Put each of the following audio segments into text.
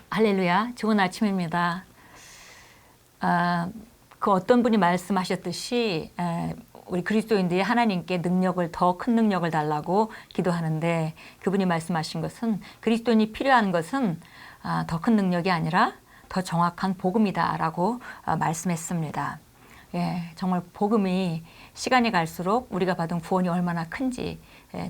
할렐루야, 좋은 아침입니다. 그 어떤 분이 말씀하셨듯이 우리 그리스도인들이 하나님께 더 큰 능력을 달라고 기도하는데, 그분이 말씀하신 것은 그리스도인이 필요한 것은 더 큰 능력이 아니라 더 정확한 복음이다라고 말씀했습니다. 예, 정말 복음이 시간이 갈수록 우리가 받은 구원이 얼마나 큰지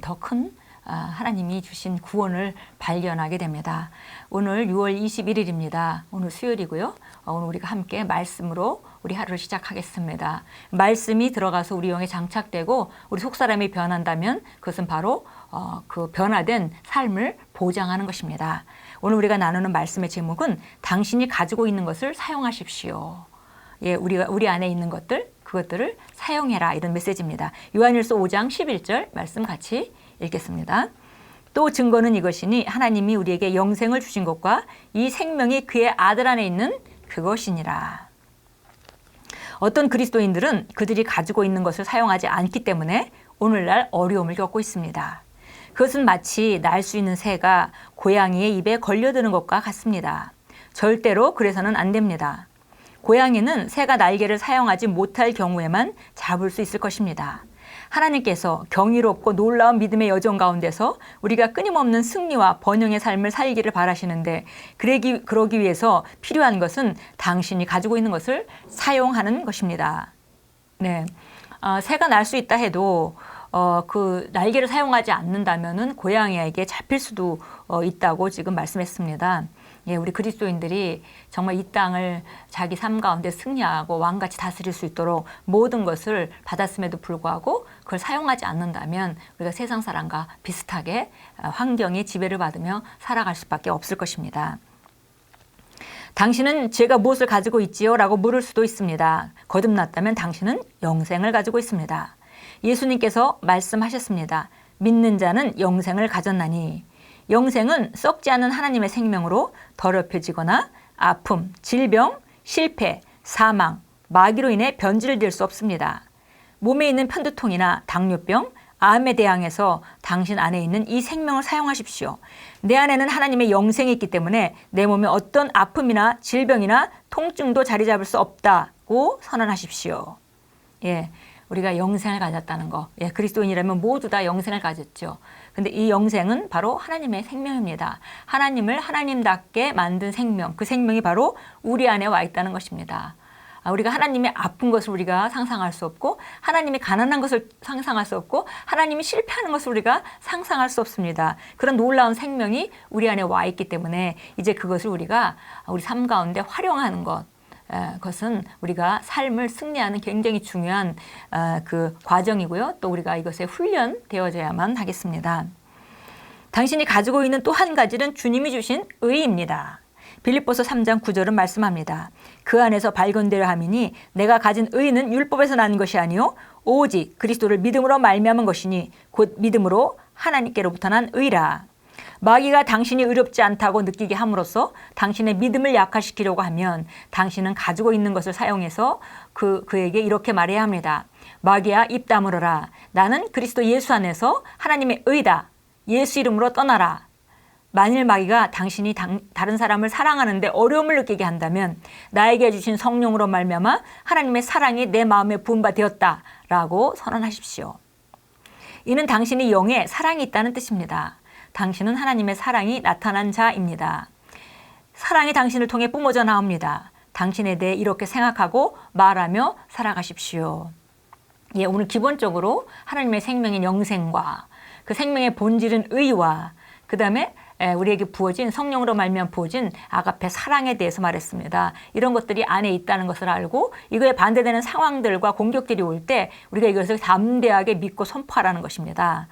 더 큰 하나님이 주신 구원을 발견하게 됩니다. 오늘 6월 21일입니다. 오늘 수요일이고요. 오늘 우리가 함께 말씀으로 우리 하루를 시작하겠습니다. 말씀이 들어가서 우리 영에 장착되고 우리 속사람이 변한다면 그것은 바로 그 변화된 삶을 보장하는 것입니다. 오늘 우리가 나누는 말씀의 제목은 당신이 가지고 있는 것을 사용하십시오. 예, 우리 안에 있는 그것들을 사용해라, 이런 메시지입니다. 요한일서 5장 11절 말씀 같이 읽겠습니다. 또 증거는 이것이니 하나님이 우리에게 영생을 주신 것과 이 생명이 그의 아들 안에 있는 그것이니라. 어떤 그리스도인들은 그들이 가지고 있는 것을 사용하지 않기 때문에 오늘날 어려움을 겪고 있습니다. 그것은 마치 날 수 있는 새가 고양이의 입에 걸려드는 것과 같습니다. 절대로 그래서는 안 됩니다. 고양이는 새가 날개를 사용하지 못할 경우에만 잡을 수 있을 것입니다. 하나님께서 경이롭고 놀라운 믿음의 여정 가운데서 우리가 끊임없는 승리와 번영의 삶을 살기를 바라시는데, 그러기 위해서 필요한 것은 당신이 가지고 있는 것을 사용하는 것입니다. 네, 새가 날 수 있다 해도 그 날개를 사용하지 않는다면은 고양이에게 잡힐 수도 있다고 지금 말씀했습니다. 예, 우리 그리스도인들이 정말 이 땅을 자기 삶 가운데 승리하고 왕같이 다스릴 수 있도록 모든 것을 받았음에도 불구하고 그걸 사용하지 않는다면 우리가 세상 사람과 비슷하게 환경의 지배를 받으며 살아갈 수밖에 없을 것입니다. 당신은 제가 무엇을 가지고 있지요? 라고 물을 수도 있습니다. 거듭났다면 당신은 영생을 가지고 있습니다. 예수님께서 말씀하셨습니다. 믿는 자는 영생을 가졌나니. 영생은 썩지 않은 하나님의 생명으로 더럽혀지거나 아픔, 질병, 실패, 사망, 마귀로 인해 변질될 수 없습니다. 몸에 있는 편두통이나 당뇨병, 암에 대항해서 당신 안에 있는 이 생명을 사용하십시오. 내 안에는 하나님의 영생이 있기 때문에 내 몸에 어떤 아픔이나 질병이나 통증도 자리 잡을 수 없다고 선언하십시오. 예, 우리가 영생을 가졌다는 거. 예, 그리스도인이라면 모두 다 영생을 가졌죠. 근데 이 영생은 바로 하나님의 생명입니다. 하나님을 하나님답게 만든 생명, 그 생명이 바로 우리 안에 와 있다는 것입니다. 우리가 하나님의 아픈 것을 우리가 상상할 수 없고, 하나님이 가난한 것을 상상할 수 없고, 하나님이 실패하는 것을 우리가 상상할 수 없습니다. 그런 놀라운 생명이 우리 안에 와 있기 때문에 이제 그것을 우리가 우리 삶 가운데 활용하는 그것은 우리가 삶을 승리하는 굉장히 중요한 그 과정이고요. 또 우리가 이것에 훈련되어져야만 하겠습니다. 당신이 가지고 있는 또 한 가지는 주님이 주신 의입니다. 빌립보서 3장 9절은 말씀합니다. 그 안에서 발견되려 함이니 내가 가진 의는 율법에서 난 것이 아니요 오직 그리스도를 믿음으로 말미암은 것이니 곧 믿음으로 하나님께로부터 난 의라. 마귀가 당신이 의롭지 않다고 느끼게 함으로써 당신의 믿음을 약화시키려고 하면 당신은 가지고 있는 것을 사용해서 그에게 이렇게 말해야 합니다. 마귀야, 입 다물어라. 나는 그리스도 예수 안에서 하나님의 의다. 예수 이름으로 떠나라. 만일 마귀가 당신이 다른 사람을 사랑하는데 어려움을 느끼게 한다면 나에게 주신 성령으로 말미암아 하나님의 사랑이 내 마음에 부은 바 되었다라고 선언하십시오. 이는 당신이 영에 사랑이 있다는 뜻입니다. 당신은 하나님의 사랑이 나타난 자입니다. 사랑이 당신을 통해 뿜어져 나옵니다. 당신에 대해 이렇게 생각하고 말하며 살아가십시오. 예, 오늘 기본적으로 하나님의 생명인 영생과 그 생명의 본질은 의와 그 다음에 우리에게 부어진 성령으로 말미암아 부어진 아가페 사랑에 대해서 말했습니다. 이런 것들이 안에 있다는 것을 알고 이거에 반대되는 상황들과 공격들이 올 때 우리가 이것을 담대하게 믿고 선포하라는 것입니다.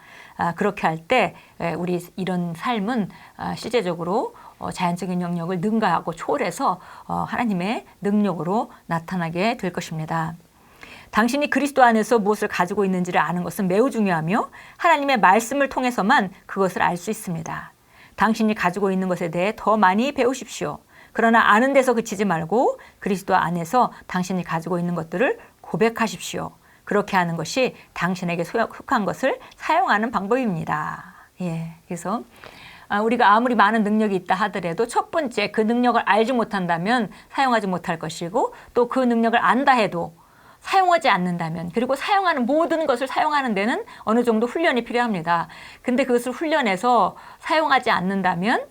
그렇게 할 때 우리 이런 삶은 실제적으로 자연적인 영역을 능가하고 초월해서 하나님의 능력으로 나타나게 될 것입니다. 당신이 그리스도 안에서 무엇을 가지고 있는지를 아는 것은 매우 중요하며 하나님의 말씀을 통해서만 그것을 알 수 있습니다. 당신이 가지고 있는 것에 대해 더 많이 배우십시오. 그러나 아는 데서 그치지 말고 그리스도 안에서 당신이 가지고 있는 것들을 고백하십시오. 그렇게 하는 것이 당신에게 속한 것을 사용하는 방법입니다. 예, 그래서 우리가 아무리 많은 능력이 있다 하더라도 첫 번째 그 능력을 알지 못한다면 사용하지 못할 것이고, 또 그 능력을 안다 해도 사용하지 않는다면, 그리고 사용하는 모든 것을 사용하는 데는 어느 정도 훈련이 필요합니다. 근데 그것을 훈련해서 사용하지 않는다면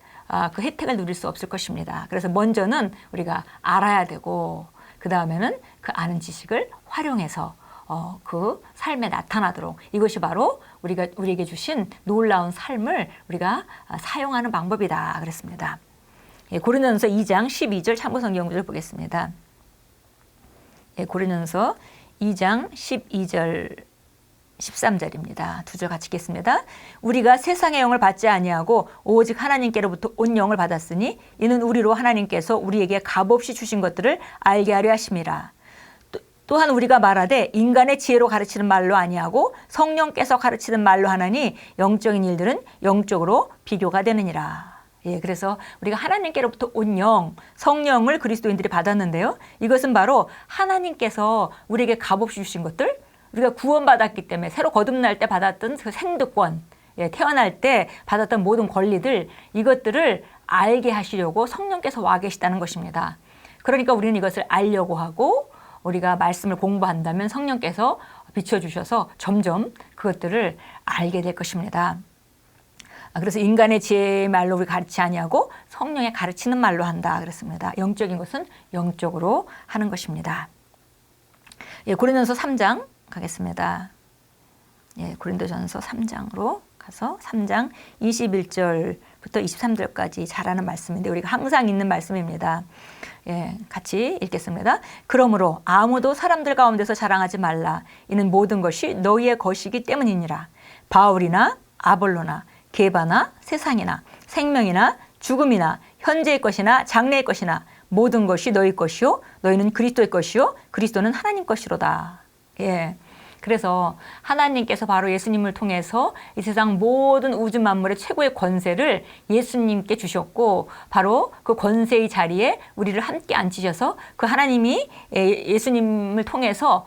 그 혜택을 누릴 수 없을 것입니다. 그래서 먼저는 우리가 알아야 되고, 그 다음에는 그 아는 지식을 활용해서 그 삶에 나타나도록, 이것이 바로 우리에게 주신 놀라운 삶을 우리가 사용하는 방법이다 그랬습니다. 예, 고린도전서 2장 12절 참고성경 구절 보겠습니다. 예, 고린도전서 2장 12절 13절입니다. 두 절 같이 읽겠습니다. 우리가 세상의 영을 받지 아니하고 오직 하나님께로부터 온 영을 받았으니 이는 우리로 하나님께서 우리에게 값없이 주신 것들을 알게 하려 하심이라. 또한 우리가 말하되 인간의 지혜로 가르치는 말로 아니하고 성령께서 가르치는 말로 하나니 영적인 일들은 영적으로 비교가 되느니라. 예, 그래서 우리가 하나님께로부터 온 영, 성령을 그리스도인들이 받았는데요. 이것은 바로 하나님께서 우리에게 값없이 주신 것들, 우리가 구원받았기 때문에 새로 거듭날 때 받았던 그 생득권, 예, 태어날 때 받았던 모든 권리들, 이것들을 알게 하시려고 성령께서 와 계시다는 것입니다. 그러니까 우리는 이것을 알려고 하고, 우리가 말씀을 공부한다면 성령께서 비춰주셔서 점점 그것들을 알게 될 것입니다. 그래서 인간의 지혜의 말로 우리 가르치 아니하고 성령의 가르치는 말로 한다 그랬습니다. 영적인 것은 영적으로 하는 것입니다. 예, 고린도전서 3장 가겠습니다. 예, 고린도전서 3장으로 가서 3장 21절부터 23절까지 잘하는 말씀인데 우리가 항상 읽는 말씀입니다. 예, 같이 읽겠습니다. 그러므로 아무도 사람들 가운데서 자랑하지 말라. 이는 모든 것이 너희의 것이기 때문이니라. 바울이나 아볼로나 게바나 세상이나 생명이나 죽음이나 현재의 것이나 장래의 것이나 모든 것이 너희 것이요 너희는 그리스도의 것이요 그리스도는 하나님 것이로다. 예. 그래서 하나님께서 바로 예수님을 통해서 이 세상 모든 우주 만물의 최고의 권세를 예수님께 주셨고, 바로 그 권세의 자리에 우리를 함께 앉히셔서 그 하나님이 예수님을 통해서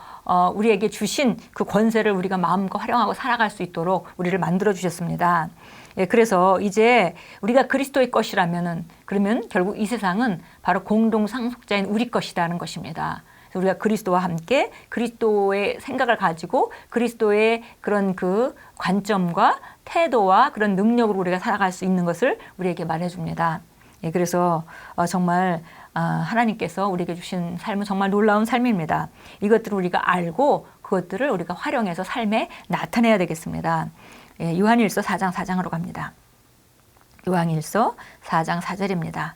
우리에게 주신 그 권세를 우리가 마음껏 활용하고 살아갈 수 있도록 우리를 만들어 주셨습니다. 예, 그래서 이제 우리가 그리스도의 것이라면은, 그러면 결국 이 세상은 바로 공동 상속자인 우리 것이라는 것입니다. 우리가 그리스도와 함께 그리스도의 생각을 가지고 그리스도의 그런 그 관점과 태도와 그런 능력으로 우리가 살아갈 수 있는 것을 우리에게 말해줍니다. 예, 그래서 정말 하나님께서 우리에게 주신 삶은 정말 놀라운 삶입니다. 이것들을 우리가 알고 그것들을 우리가 활용해서 삶에 나타내야 되겠습니다. 예, 요한일서 4장 4장으로 갑니다. 요한일서 4장 4절입니다.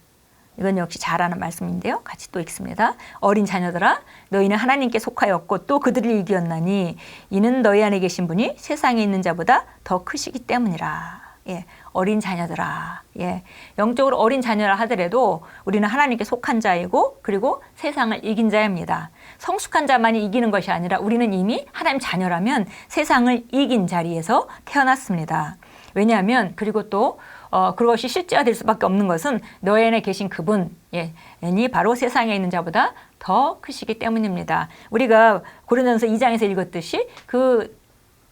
이건 역시 잘 아는 말씀인데요. 같이 또 읽습니다. 어린 자녀들아 너희는 하나님께 속하였고 또 그들을 이기었나니 이는 너희 안에 계신 분이 세상에 있는 자보다 더 크시기 때문이라. 예, 어린 자녀들아. 예, 영적으로 어린 자녀라 하더라도 우리는 하나님께 속한 자이고 그리고 세상을 이긴 자입니다. 성숙한 자만이 이기는 것이 아니라 우리는 이미 하나님 자녀라면 세상을 이긴 자리에서 태어났습니다. 왜냐하면 그리고 또 그것이 실제가 될 수밖에 없는 것은 너희 안에 계신 그분이 바로 세상에 있는 자보다 더 크시기 때문입니다. 우리가 고린도전서 2장에서 읽었듯이 그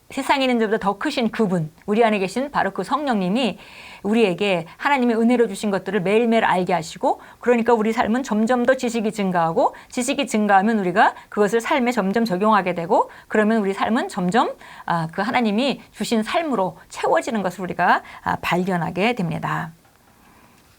세상에 있는 자보다 더 크신 그분, 우리 안에 계신 바로 그 성령님이 우리에게 하나님의 은혜로 주신 것들을 매일매일 알게 하시고, 그러니까 우리 삶은 점점 더 지식이 증가하고, 지식이 증가하면 우리가 그것을 삶에 점점 적용하게 되고, 그러면 우리 삶은 점점 그 하나님이 주신 삶으로 채워지는 것을 우리가 발견하게 됩니다.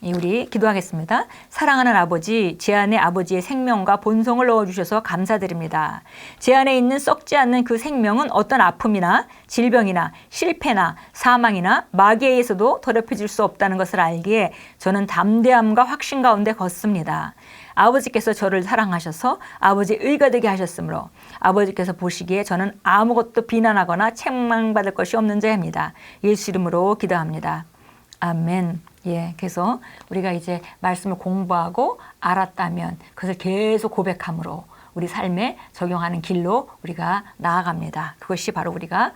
우리 기도하겠습니다. 사랑하는 아버지, 제 안에 아버지의 생명과 본성을 넣어주셔서 감사드립니다. 제 안에 있는 썩지 않는 그 생명은 어떤 아픔이나 질병이나 실패나 사망이나 마귀에 의해서도 더럽혀질 수 없다는 것을 알기에 저는 담대함과 확신 가운데 걷습니다. 아버지께서 저를 사랑하셔서 아버지의 의가 되게 하셨으므로 아버지께서 보시기에 저는 아무것도 비난하거나 책망받을 것이 없는 자입니다. 예수 이름으로 기도합니다. 아멘. 예, 그래서 우리가 이제 말씀을 공부하고 알았다면 그것을 계속 고백함으로 우리 삶에 적용하는 길로 우리가 나아갑니다. 그것이 바로 우리가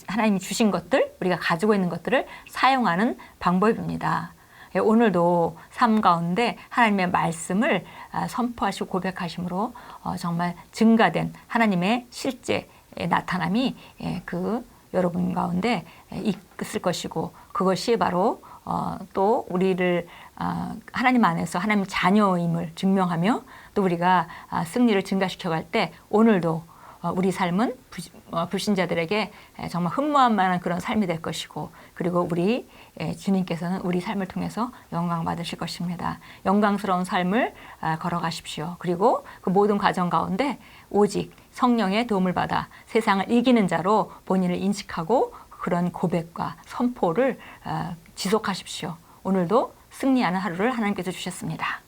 하나님이 주신 것들, 우리가 가지고 있는 것들을 사용하는 방법입니다. 예, 오늘도 삶 가운데 하나님의 말씀을 선포하시고 고백하심으로 정말 증가된 하나님의 실제 나타남이 그 여러분 가운데 있을 것이고, 그것이 바로 또 우리를 하나님 안에서 하나님 자녀임을 증명하며 또 우리가 승리를 증가시켜 갈 때 오늘도 우리 삶은 불신자들에게 정말 흠모할 만한 그런 삶이 될 것이고 그리고 우리 주님께서는 우리 삶을 통해서 영광 받으실 것입니다. 영광스러운 삶을 걸어가십시오. 그리고 그 모든 과정 가운데 오직 성령의 도움을 받아 세상을 이기는 자로 본인을 인식하고 그런 고백과 선포를 지속하십시오. 오늘도 승리하는 하루를 하나님께서 주셨습니다.